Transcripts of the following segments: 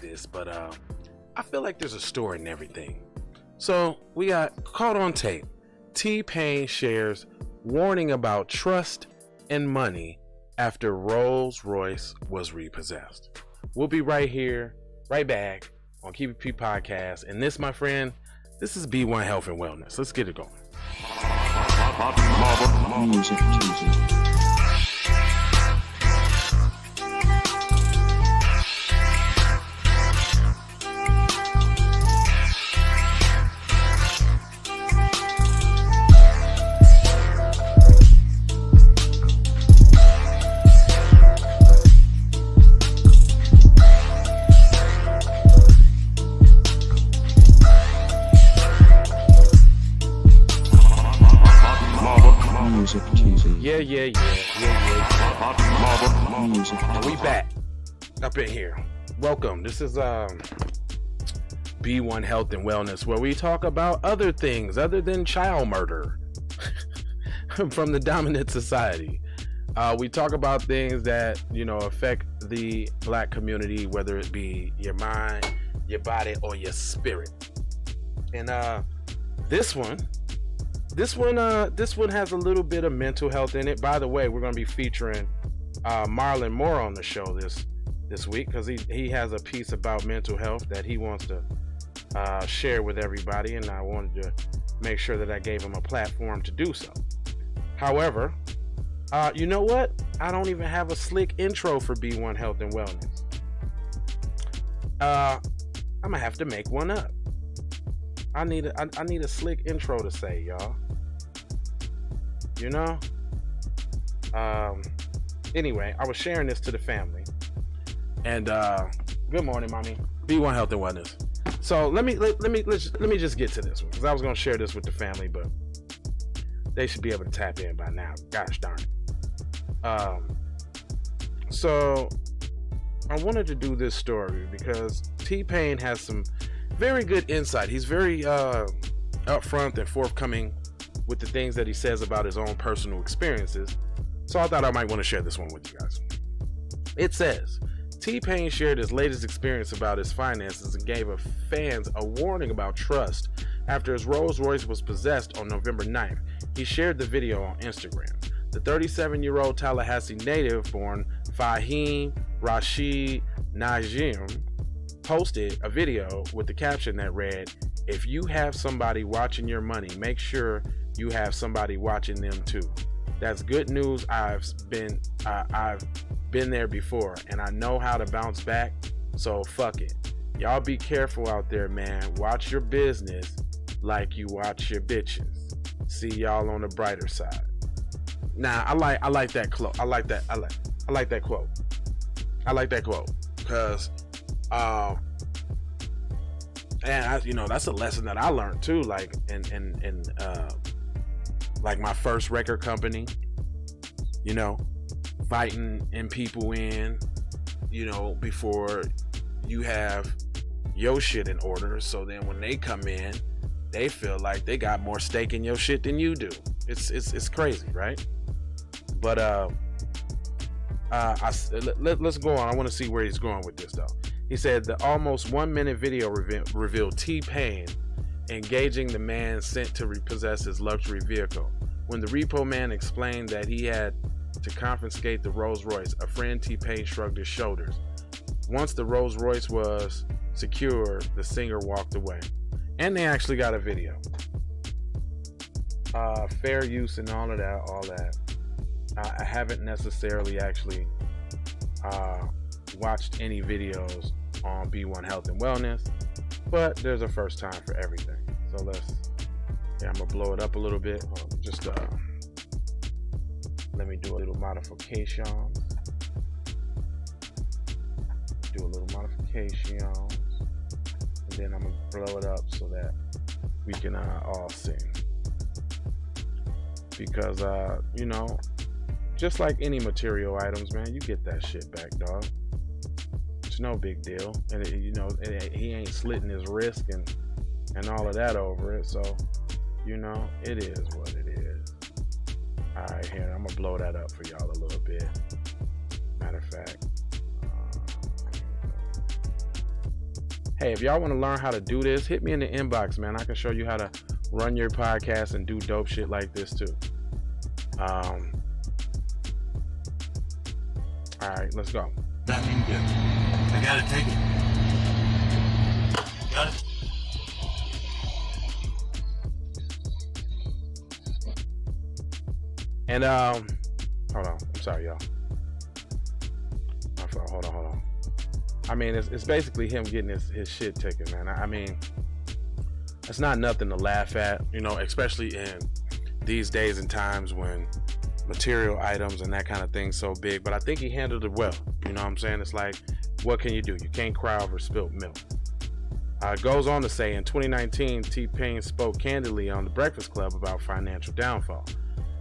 this, but I feel like there's a story in everything. So we got caught on tape. T-Pain shares warning about trust and money after Rolls-Royce was repossessed. We'll be right here, right back on Keep It P Podcast. And this, my friend, this is B1 Health and Wellness. Let's get it going. Music Tuesday. Yeah. We back up in here. Welcome. This is B1 Health and Wellness, where we talk about other things other than child murder from the dominant society. We talk about things that, affect the black community, whether it be your mind, your body, or your spirit. And this one has a little bit of mental health in it. By the way, we're going to be featuring Marlon Moore on the show this week, because he has a piece about mental health that he wants to share with everybody, and I wanted to make sure that I gave him a platform to do so. However, you know what? I don't even have a slick intro for B1 Health and Wellness. I'm gonna have to make one up. I need a slick intro to say, y'all. Anyway, I was sharing this to the family, and good morning, mommy. B1 Health and Wellness. So let me just get to this one, because I was gonna share this with the family, but they should be able to tap in by now. Gosh darn it. So I wanted to do this story because T-Pain has some very good insight. He's very upfront and forthcoming with the things that he says about his own personal experiences. So I thought I might want to share this one with you guys. It says, T-Pain shared his latest experience about his finances and gave fans a warning about trust after his Rolls-Royce was possessed on November 9th. He shared the video on Instagram. The 37-year-old Tallahassee native born Fahim Rashid Najim posted a video with the caption that read, "If you have somebody watching your money, make sure you have somebody watching them too. That's good news. I've been there before, and I know how to bounce back, so fuck it. Y'all be careful out there, man. Watch your business like you watch your bitches. See y'all on the brighter side." Now, I like that quote. I like that quote. Because and that's a lesson that I learned too, like in like my first record company, inviting people in, before you have your shit in order, so then when they come in, they feel like they got more stake in your shit than you do. It's crazy, right? But let's go on. I want to see where he's going with this though. He said the almost 1 minute video revealed T-Pain engaging the man sent to repossess his luxury vehicle. When the repo man explained that he had to confiscate the Rolls-Royce, a friend T-Pain shrugged his shoulders. Once the Rolls-Royce was secured, the singer walked away. And they actually got a video. Fair use and all that. I haven't necessarily actually watched any videos on B1 Health and Wellness, but there's a first time for everything. So I'm gonna blow it up a little bit. Just let me do a little modification. And then I'm gonna blow it up so that we can all see. Because just like any material items, man, you get that shit back, dog. It's no big deal, and he ain't slitting his wrist and all of that over it. So, it is what it is. All right, here, I'm gonna blow that up for y'all a little bit. Matter of fact, Hey, if y'all want to learn how to do this, hit me in the inbox, man. I can show you how to run your podcast and do dope shit like this too. All right, let's go. That mean good. I gotta take it. Got it. And hold on. I'm sorry, y'all. My fault. Hold on. I mean, it's basically him getting his shit taken, man. I mean, it's not nothing to laugh at, you know, especially in these days and times when material items and that kind of thing's so big. But I think he handled it well. You know what I'm saying? It's like, what can you do? You can't cry over spilt milk. It goes on to say, in 2019, T-Pain spoke candidly on The Breakfast Club about financial downfall.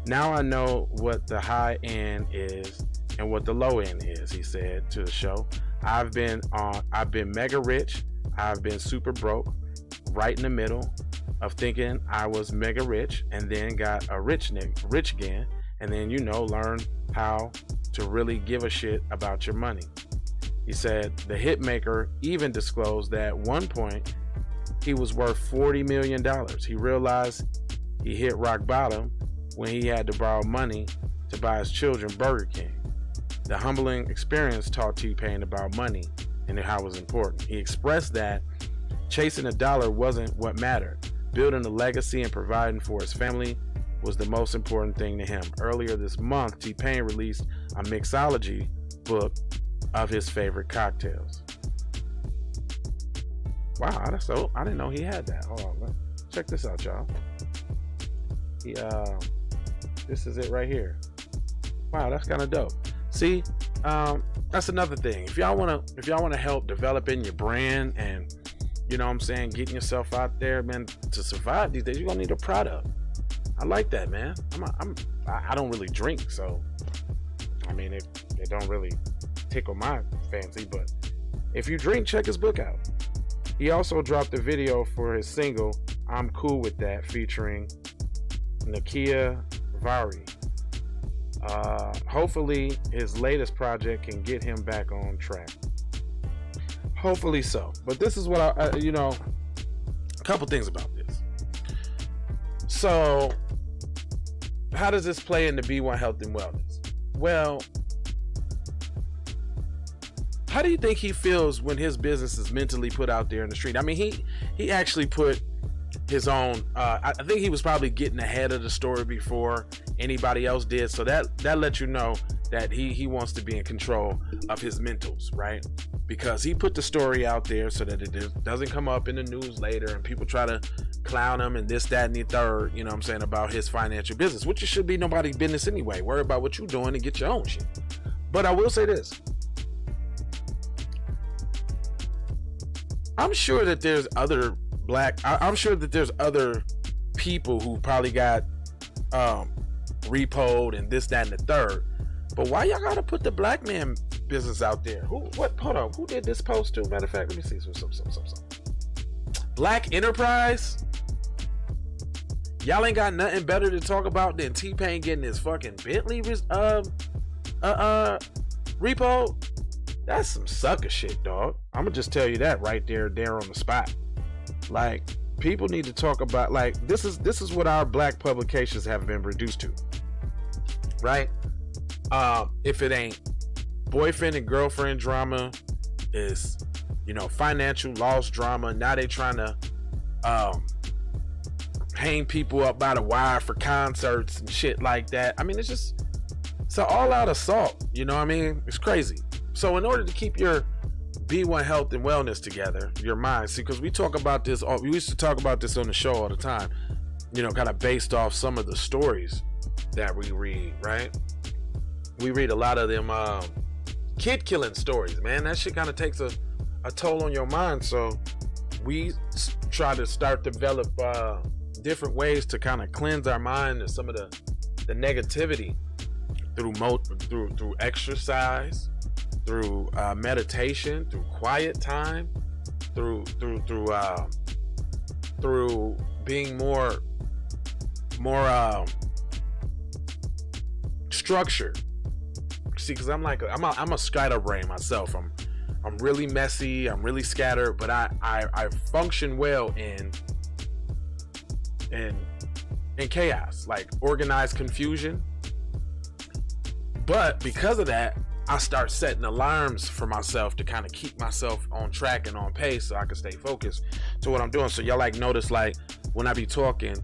Now I know what the high end is and what the low end is, he said to the show. I've been mega rich. I've been super broke, right in the middle of thinking I was mega rich, and then got a rich again, and then, you know, learn how to really give a shit about your money. He said the hitmaker even disclosed that at one point he was worth $40 million. He realized he hit rock bottom when he had to borrow money to buy his children Burger King. The humbling experience taught T-Pain about money and how it was important. He expressed that chasing a dollar wasn't what mattered. Building a legacy and providing for his family was the most important thing to him. Earlier this month, T-Pain released a mixology book of his favorite cocktails. Wow, that's so, I didn't know he had that. Hold on, check this out, y'all. This is it right here. Wow, that's kind of dope. See, that's another thing. If y'all wanna help developing your brand and, you know what I'm saying, getting yourself out there, man, to survive these days, you're gonna need a product. I like that, man. I don't really drink, so I mean, it don't really tickle my fancy, but if you drink, check his book out. He also dropped a video for his single I'm Cool With That, featuring Nakia Vari. Hopefully his latest project can get him back on track. Hopefully so. But this is what a couple things about this. So how does this play into B1 Health and Wellness? Well, how do you think he feels when his business is mentally put out there in the street? I mean, he actually put his own, I think he was probably getting ahead of the story before anybody else did. So that lets you know that he wants to be in control of his mentals, right? Because he put the story out there so that it doesn't come up in the news later and people try to clown him and this, that, and the third, you know what I'm saying, about his financial business, which it should be nobody's business anyway. Worry about what you're doing and get your own shit. But I will say this. I'm sure that there's other people who probably got repoed and this, that, and the third. But why y'all gotta put the black man business out there? Hold on, who did this post to? Matter of fact, let me see. Some. Black Enterprise? Y'all ain't got nothing better to talk about than T-Pain getting his fucking Bentley repo? That's some sucker shit, dog. I'm gonna just tell you that right there on the spot. Like, people need to talk about, like, this is what our black publications have been reduced to, right? If it ain't boyfriend and girlfriend drama, is, you know, financial loss drama. Now they trying to hang people up by the wire for concerts and shit like that. I mean, it's an all-out assault. You know what I mean? It's crazy. So in order to keep your B1 Health and Wellness together, your mind, see, because we talk about this, we used to talk about this on the show all the time, you know, kind of based off some of the stories that we read, right? We read a lot of them kid killing stories, man. That shit kind of takes a toll on your mind. So we try to start develop different ways to kind of cleanse our mind of some of the negativity through exercise, through meditation, through quiet time, through being more structured. See, because I'm a scatterbrain myself. I'm really messy, I'm really scattered, but I function well in chaos, like organized confusion. But because of that, I start setting alarms for myself to kind of keep myself on track and on pace so I can stay focused to what I'm doing. So y'all like notice, like when I be talking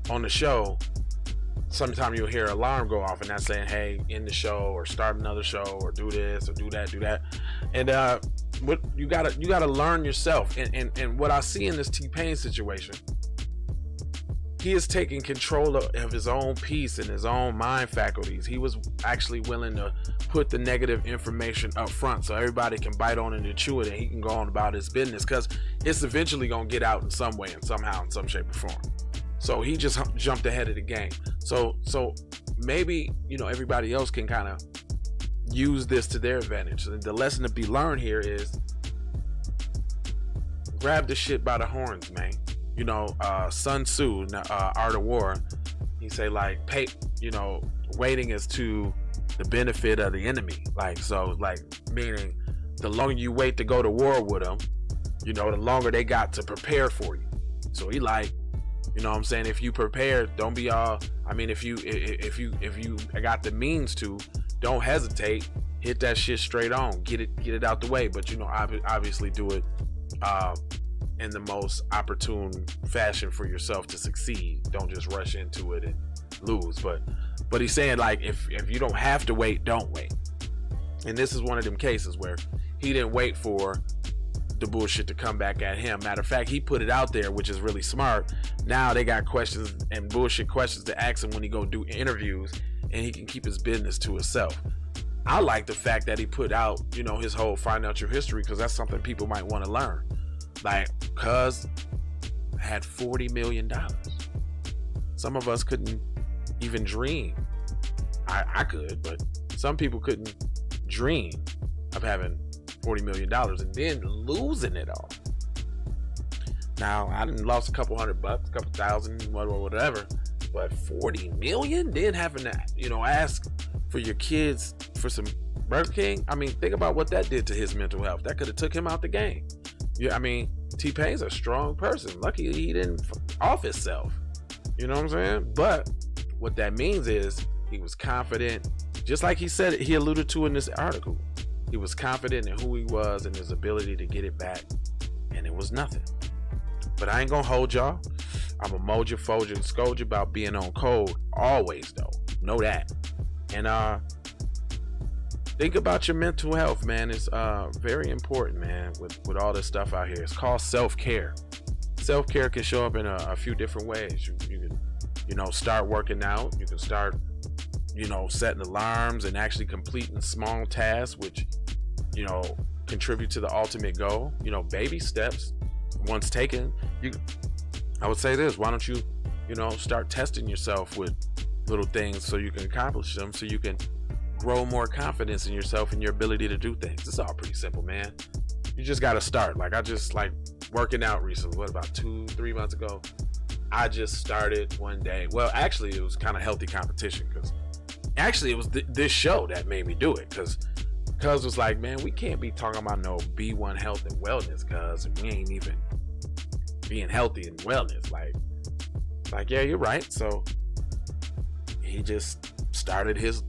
on the show, sometimes you'll hear an alarm go off and that's saying, hey, end the show or start another show or do this or do that. And what you gotta learn yourself. And what I see in this T-Pain situation, he is taking control of his own peace and his own mind faculties. He was actually willing to put the negative information up front so everybody can bite on it and chew it, and he can go on about his business, because it's eventually gonna get out in some way and somehow, in some shape or form. So he just jumped ahead of the game. So maybe, you know, everybody else can kind of use this to their advantage. And the lesson to be learned here is grab the shit by the horns, man. You know, Sun Tzu, Art of War, he say like, waiting is to the benefit of the enemy. Like, so like, meaning the longer you wait to go to war with them, you know, the longer they got to prepare for you. So he like, you know what I'm saying? If you prepare, don't be all, I mean, if you got the means to, don't hesitate, hit that shit straight on, get it out the way. But, you know, obviously do it, in the most opportune fashion for yourself to succeed. Don't just rush into it and lose. But he's saying, like, if you don't have to wait, don't wait. And this is one of them cases where he didn't wait for the bullshit to come back at him. Matter of fact, he put it out there, which is really smart. Now they got questions and bullshit questions to ask him when he go do interviews, and he can keep his business to himself. I like the fact that he put out, you know, his whole financial history, because that's something people might want to learn. Like, cuz had $40 million. Some of us couldn't even dream. I could, but some people couldn't dream of having $40 million and then losing it all. Now, I done lost a couple $100, a couple thousand, whatever, but 40 million? Then having to, you know, ask for your kids for some Burger King? I mean, think about what that did to his mental health. That could have took him out the game. Yeah, I mean, T-Pain's a strong person. Lucky he didn't off himself. You know what I'm saying? But what that means is he was confident, just like he said, he alluded to in this article. He was confident in who he was and his ability to get it back, and it was nothing. But I ain't gonna hold y'all. I'm gonna mold you, fold you, and scold you about being on code always, though. Know that. And think about your mental health, man. It's very important, man, with all this stuff out here. It's called self-care. Self-care can show up in a few different ways. You can, you know, start working out. You can start, you know, setting alarms and actually completing small tasks, which, you know, contribute to the ultimate goal. You know, baby steps, once taken, I would say this, why don't you, you know, start testing yourself with little things so you can accomplish them, so you can grow more confidence in yourself and your ability to do things. It's all pretty simple, man. You just got to start. Like, I just like working out recently. What, about 2-3 months ago? I just started one day. Well, actually, it was kind of healthy competition, because actually it was this show that made me do it, because Cuz was like, man, we can't be talking about no B1 health and wellness, cuz we ain't even being healthy and wellness. Like, yeah, you're right. So he just started his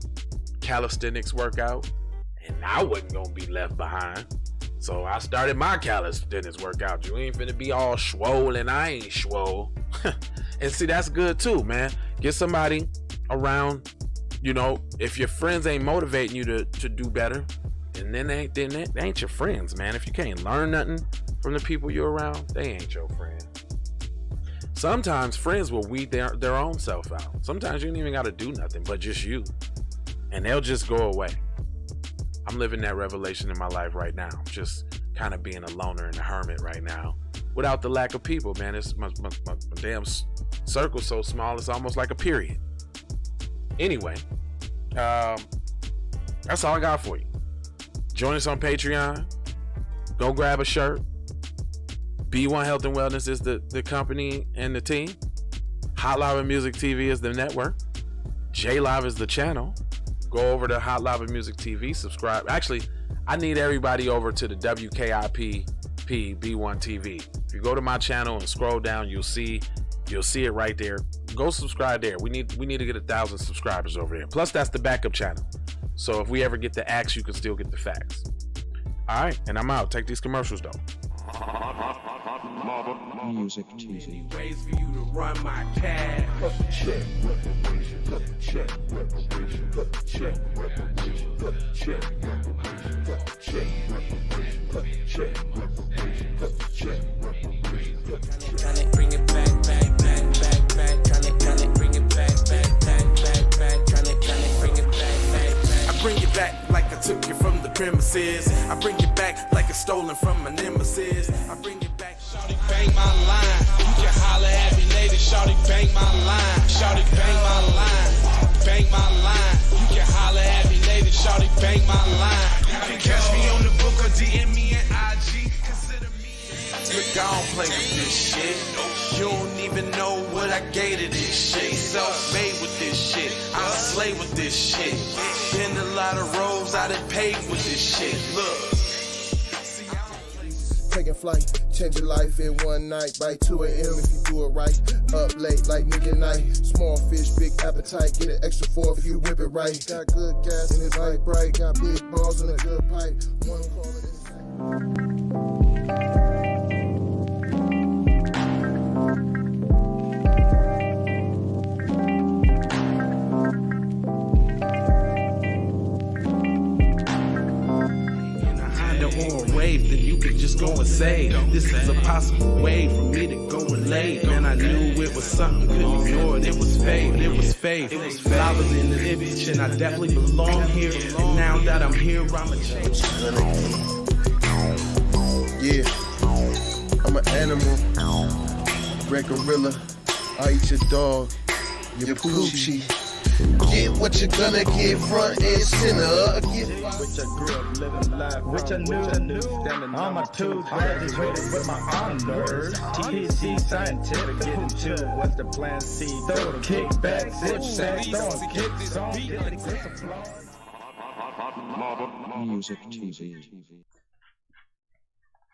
calisthenics workout, and I wasn't gonna be left behind. So I started my calisthenics workout. You ain't finna be all swole and I ain't swole. And see, that's good too, man. Get somebody around, you know, if your friends ain't motivating you to do better, and then they ain't your friends, man. If you can't learn nothing from the people you're around, they ain't your friend. Sometimes friends will weed their own self out. Sometimes you ain't even gotta do nothing but just you, and they'll just go away. I'm living that revelation in my life right now. Just kind of being a loner and a hermit right now, without the lack of people, man. It's my damn circle's so small, it's almost like a period. Anyway, that's all I got for you. Join us on Patreon. Go grab a shirt. B1 Health and Wellness is the company and the team. Hot Lava Music TV is the network. J Live is the channel. Go over to Hot Lava Music TV, subscribe. Actually, I need everybody over to the WKIP B1 TV. If you go to my channel and scroll down, you'll see it right there. Go subscribe there. We need to get 1,000 subscribers over there. Plus, that's the backup channel. So if we ever get the axe, you can still get the facts. All right, and I'm out. Take these commercials though. Music TV. Ways for you to run my cash. Check reparation. Check reparation. Check reparation. Check reparation. Check reparation. Check reparation. Check reparation. Tryna bring it back. Tryna bring it back. Tryna bring it back. I bring it back like I took it from the premises. I bring it back like it's stolen from my nemesis. I bring it back. Shawty bang my line. You can holler at me later. Shawty bang my line. Shawty bang my line. Bang my line. You can holler at me later. Shawty bang my line. You can catch me on the book or DM me at IG. Consider me. Look, I don't play with this shit. You don't even know what I gave to this shit. Self-made with this shit. I slay with this shit. Been a lot of roads I done paved with this shit. Look. Taking flight, changing life in one night. By 2 a.m. if you do it right. Up late like nigga night. Small fish, big appetite. Get an extra 4 if you whip it right. Got good gas and it's light bright. Got big balls and a good pipe. One calling it. Wave, then you could just go and say, this is a possible way for me to go and lay. Man, I knew it was something, couldn't ignore it. It was fate, it was fate. Flowers in the image, and I definitely belong here. And now that I'm here, I'ma change. Yeah, I'm an animal, red gorilla. I eat your dog, your poochie. Get what you're gonna get, front and center. Get Which I grew up living life, which I knew, standing on my toes, graduated with my honors. TC scientific, getting to what's the plan? C, throw the kickback, zip sack, throwing kicks on, Music TV.